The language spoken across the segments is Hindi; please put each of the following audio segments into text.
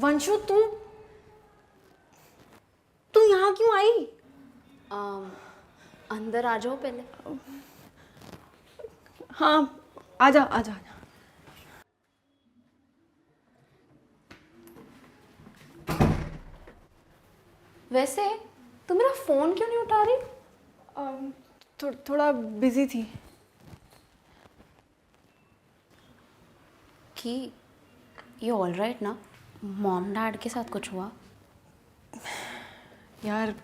वंशु तू तू यहाँ क्यों आई? अंदर आ जाओ पहले। हाँ आजा आजा आजा। वैसे तू मेरा फोन क्यों नहीं उठा रही? थोड़ा बिजी थी। कि ये ऑल राइट ना? मॉम डैड के साथ कुछ हुआ? यार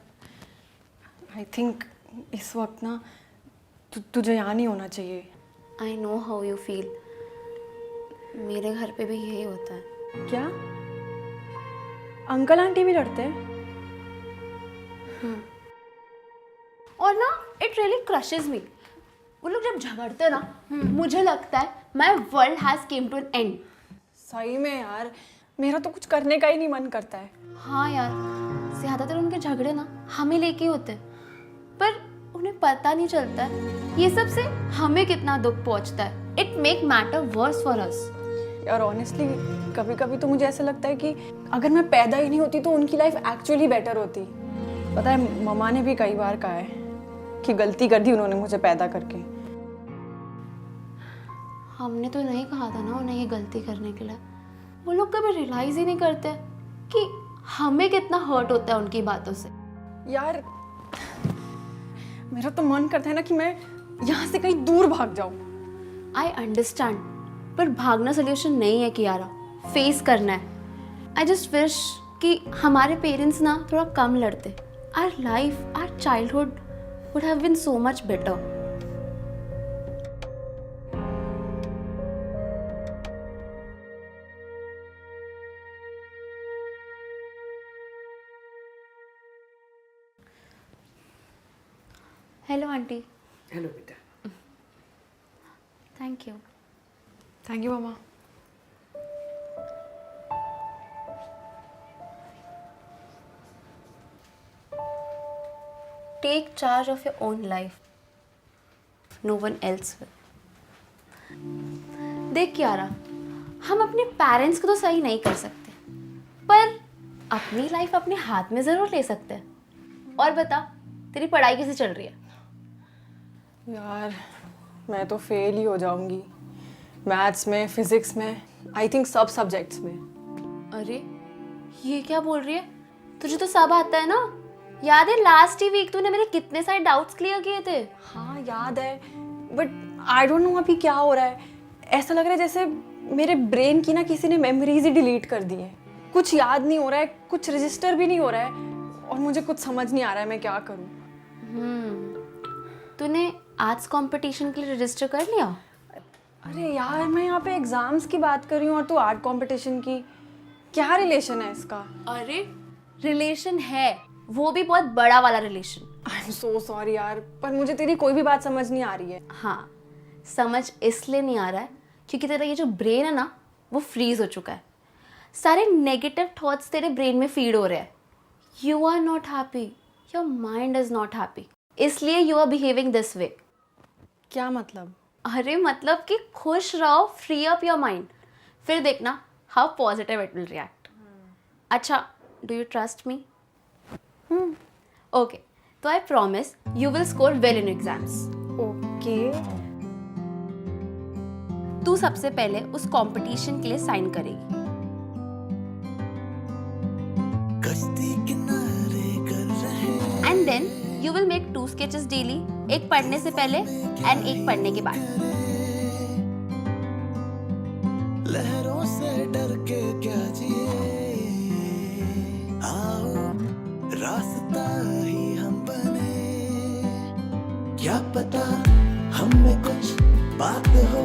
आई थिंक इस वक्त ना तुझे यहाँ नहीं होना चाहिए। I know how you feel. मेरे घर पे भी यही होता है। क्या अंकल आंटी भी लड़ते हैं? और ना इट रियली क्रशेस मी। वो लोग जब झगड़ते हैं ना, मुझे लगता है my world has come to an end. सही में यार, मेरा तो कुछ करने का ही नहीं मन करता है। हाँ यार, ज़्यादातर उनके झगड़े ना हमें लेके होते हैं, पर उन्हें पता नहीं चलता है ये सब से हमें कितना दुख पहुंचता है। It make matter worse for us. यार ऑनेस्टली कभी कभी तो मुझे ऐसा लगता है कि अगर मैं पैदा ही नहीं होती तो उनकी लाइफ एक्चुअली बेटर होती। पता है मम्मा ने भी कई बार कहा है कि गलती कर दी उन्होंने मुझे पैदा करके। हमने तो नहीं कहा था ना उन्हें ये गलती करने के लिए। वो लोग कभी रियलाइज ही नहीं करते कि हमें कितना हर्ट होता है उनकी बातों से। यार मेरा तो मन करता है ना कि मैं यहाँ से कहीं दूर भाग जाऊँ। आई अंडरस्टैंड, पर भागना सोल्यूशन नहीं है कियारा, फेस करना है। आई जस्ट विश कि हमारे पेरेंट्स ना थोड़ा कम लड़ते। Our life, our childhood would have been so much better. Hello aunty. Hello बेटा। Thank you. थैंक यू मम्मा। Take charge of your own life, no one else will. देख कियारा, हम अपने पेरेंट्स को तो सही नहीं कर सकते, पर अपनी लाइफ अपने हाथ में ज़रूर ले सकते हैं। और बता, तेरी पढ़ाई कैसे चल रही है? यार मैं तो फेल ही हो जाऊंगी मैथ्स में, फिजिक्स में, आई थिंक सब सब्जेक्ट्स में। अरे ये क्या बोल रही है? तुझे तो सब आता है ना। याद है लास्ट ही वीक तूने मेरे कितने सारे डाउट्स क्लियर किए थे। हाँ याद है, बट आई डोंट नो अभी क्या हो रहा है। ऐसा लग रहा है जैसे मेरे ब्रेन की ना किसी ने मेमोरीज ही डिलीट कर दी है। कुछ याद नहीं हो रहा है, कुछ रजिस्टर भी नहीं हो रहा है, और मुझे कुछ समझ नहीं आ रहा है मैं क्या करूँ। तूने आर्ट्स कंपटीशन के लिए रजिस्टर कर लिया? अरे यार मैं यहाँ पे एग्जाम्स की बात कर रही हूँ और तू आर्ट कंपटीशन की। क्या रिलेशन है इसका? अरे रिलेशन है, वो भी बहुत बड़ा वाला relation. I am so sorry यार, पर मुझे तेरी कोई भी बात समझ नहीं आ रही है। हाँ, समझ इसलिए नहीं आ रहा है क्योंकि तेरा ये जो ब्रेन है ना, वो फ्रीज हो चुका है। सारे नेगेटिव थॉट्स तेरे ब्रेन में फीड हो रहे हैं। You are not happy, your mind is not happy, इसलिए you are behaving this way. क्या मतलब? अरे मतलब कि खुश रहो, फ्री अप योर माइंड, फिर देखना how positive it will react. अच्छा, do you trust me? Okay, तो I promise you will score well in exams. Okay. तू सबसे पहले उस कंपटीशन के लिए साइन करेगी। And then you will make 2 sketches daily, एक पढ़ने से पहले एंड एक पढ़ने के बाद। लहरों से डर के क्या जिए, आओ रास्ता ही हम बने। क्या पता हम में कुछ बात हो,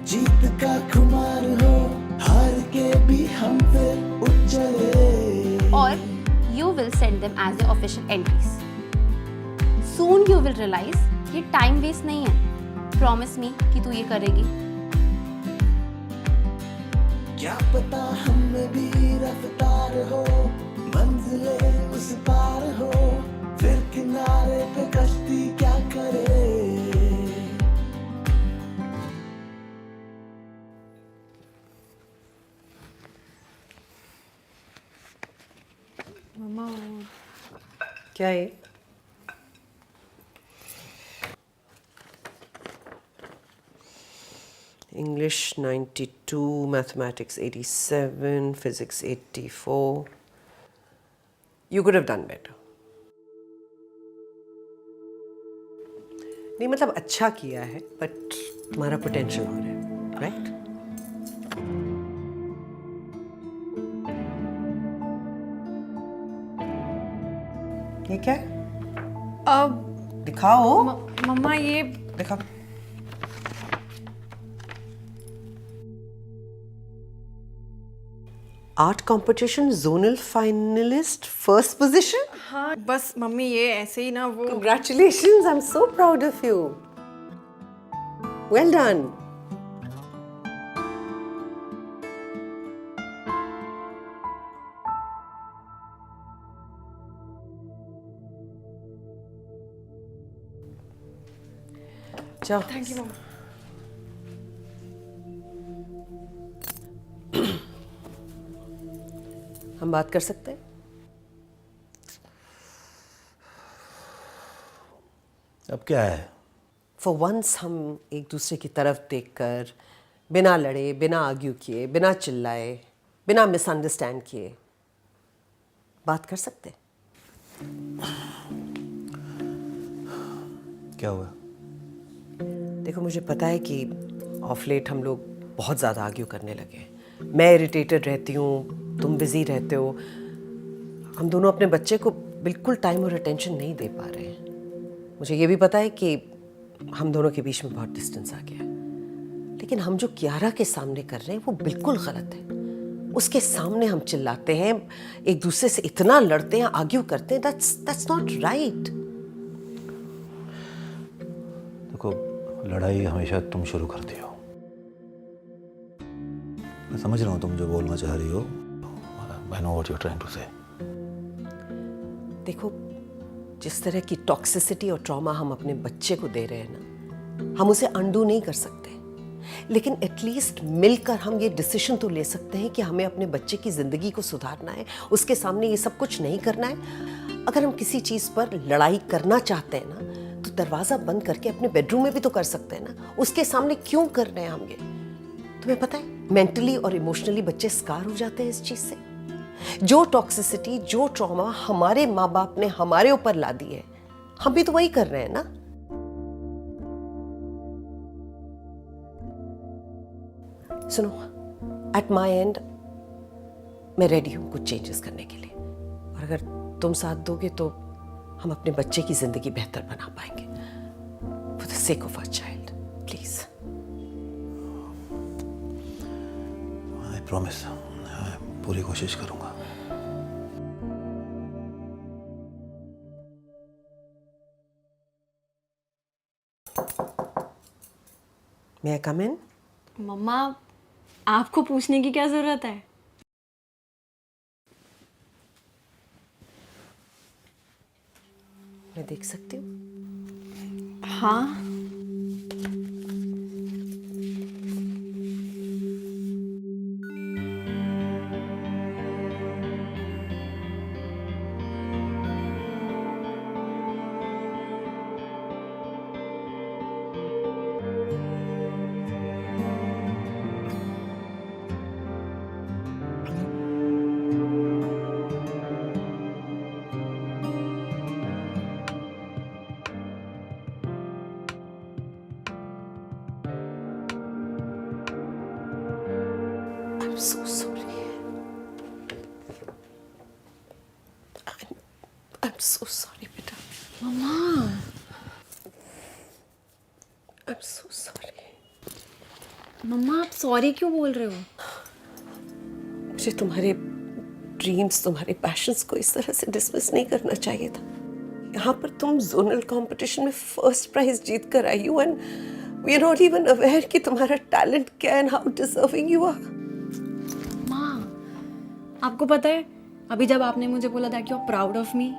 जीत का खुमार हो, हार के भी हम फिर उठ चले। और you will send them as the official entries. Soon you will realize ये टाइम वेस्ट नहीं है। Promise me कि तू ये करेगी। क्या पता हम में भी रफ्तार हो, मंजिले उस पार हो, फिर किनारे पे कश्ती क्या करे। क्या है? English 92, Mathematics 87, Physics 84. You could have done better. नहीं मतलब अच्छा किया है, but तुम्हारा potential और है, right? ये क्या है? अब दिखाओ। मम्मा ये दिखाओ। Art competition zonal finalist first position. हाँ बस मम्मी ये ऐसे ही ना वो Congratulations, I'm so proud of you. Well done. जाओ। थैंक यू मम्मा। हम बात कर सकते हैं? अब क्या है? For once हम एक दूसरे की तरफ देखकर बिना लड़े, बिना आर्ग्यू किए, बिना चिल्लाए, बिना मिसअंडरस्टैंड किए बात कर सकते हैं? क्या हुआ? देखो मुझे पता है कि ऑफ लेट हम लोग बहुत ज़्यादा आर्ग्यू करने लगे। मैं इरिटेटेड रहती हूँ, तुम बिजी रहते हो। हम दोनों अपने बच्चे को बिल्कुल टाइम और अटेंशन नहीं दे पा रहे हैं। मुझे ये भी पता है कि हम दोनों के बीच में बहुत डिस्टेंस आ गया है, लेकिन हम जो कियारा के सामने कर रहे हैं वो बिल्कुल गलत है। उसके सामने हम चिल्लाते हैं, एक दूसरे से इतना लड़ते हैं, आर्ग्यू करते हैं। That's not right. देखो, लड़ाई हमेशा तुम शुरू करती हो। मैं समझ रहा हूँ तुम जो बोलना चाह रही हो। I know what you're trying to say. देखो, जिस तरह की टॉक्सिसिटी और ट्रॉमा हम अपने बच्चे को दे रहे हैं ना, हम उसे अंडू नहीं कर सकते, लेकिन एटलीस्ट मिलकर हम ये डिसीजन तो ले सकते हैं कि हमें अपने बच्चे की ज़िंदगी को सुधारना है, उसके सामने ये सब कुछ नहीं करना है। अगर हम किसी चीज़ पर लड़ाई करना चाहते हैं ना, तो दरवाज़ा बंद करके अपने बेडरूम में भी तो कर सकते हैं ना। उसके सामने क्यों कर रहे हैं हम ये? तुम्हें पता है मेंटली और इमोशनली बच्चे स्कार हो जाते हैं इस चीज़ से। जो टॉक्सिसिटी, जो ट्रॉमा हमारे माँ बाप ने हमारे ऊपर ला दी है, हम भी तो वही कर रहे हैं ना। सुनो, एट माई एंड मैं रेडी हूं कुछ चेंजेस करने के लिए, और अगर तुम साथ दोगे तो हम अपने बच्चे की जिंदगी बेहतर बना पाएंगे। For the sake of our child, please. I promise, पूरी कोशिश करूंगा। May I come in? मम्मा आपको पूछने की क्या जरूरत है? मैं देख सकती हूँ? हाँ I'm so sorry. I'm so sorry, बेटा। मम्मा I'm so sorry. मम्मा आप सॉरी क्यों बोल रहे हो? मुझे तुम्हारे ड्रीम्स, तुम्हारे पैशंस को इस तरह से डिसमिस नहीं करना चाहिए था। यहाँ पर तुम जोनल कंपटीशन में फर्स्ट प्राइज जीत कर आई हो, and we are not even aware कि तुम्हारा टैलेंट क्या and how deserving you are. माँ आपको पता है अभी जब आपने मुझे बोला था कि you are proud of me,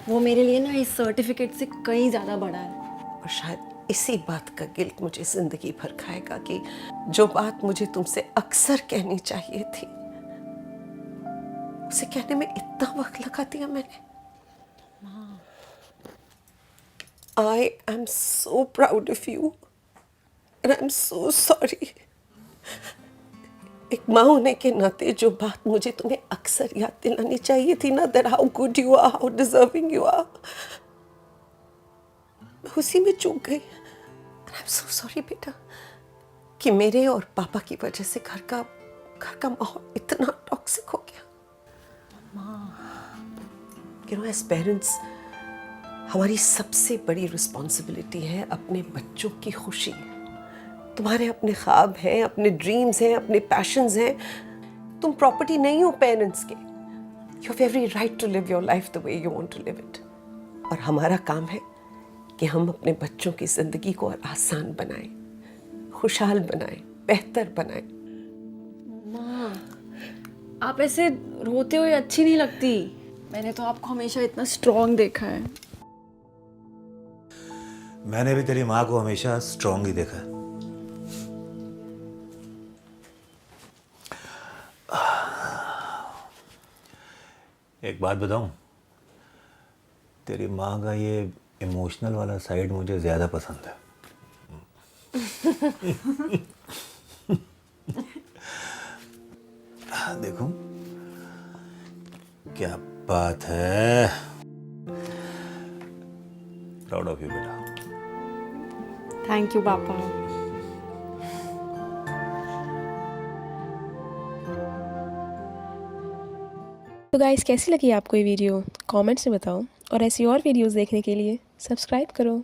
वो मेरे लिए ना इस सर्टिफिकेट से कहीं ज़्यादा बड़ा है। और शायद इसी बात का गिल्ट मुझे जिंदगी भर खाएगा कि जो बात मुझे तुमसे अक्सर कहनी चाहिए थी, उसे कहने में इतना वक्त लगा दिया मैंने। I am so proud of you and I'm so sorry. एक माँ होने के नाते जो बात मुझे तुम्हें अक्सर याद दिलानी चाहिए थी ना, that how good you are, how deserving you are, मैं उसी में चूक गई. And I'm so sorry बेटा कि मेरे और पापा की वजह से घर का माहौल इतना टॉक्सिक हो गया. You know, as parents हमारी सबसे बड़ी रिस्पॉन्सिबिलिटी है अपने बच्चों की खुशी. तुम्हारे अपने ख्वाब हैं, अपने ड्रीम्स हैं, अपने पैशंस हैं. तुम प्रॉपर्टी नहीं हो पेरेंट्स के. You have every right to live your life the way you want to live it. और हमारा काम है कि हम अपने बच्चों की ज़िंदगी को और आसान बनाएं, खुशहाल बनाएं, बेहतर बनाएं. आप ऐसे रोते हुए अच्छी नहीं लगती. मैंने तो आपको हमेशा इतना स्ट्रॉन्ग देखा है. मैंने भी तेरी माँ को हमेशा स्ट्रांग ही देखा है. एक बात बताऊं, तेरी माँ का ये इमोशनल वाला साइड मुझे ज़्यादा पसंद है. देखो क्या बात है. प्राउड ऑफ यू बेटा. थैंक यू पापा. तो गाइस, कैसी लगी आपको ये वीडियो? कमेंट्स में बताओ और ऐसी और वीडियोस देखने के लिए सब्सक्राइब करो.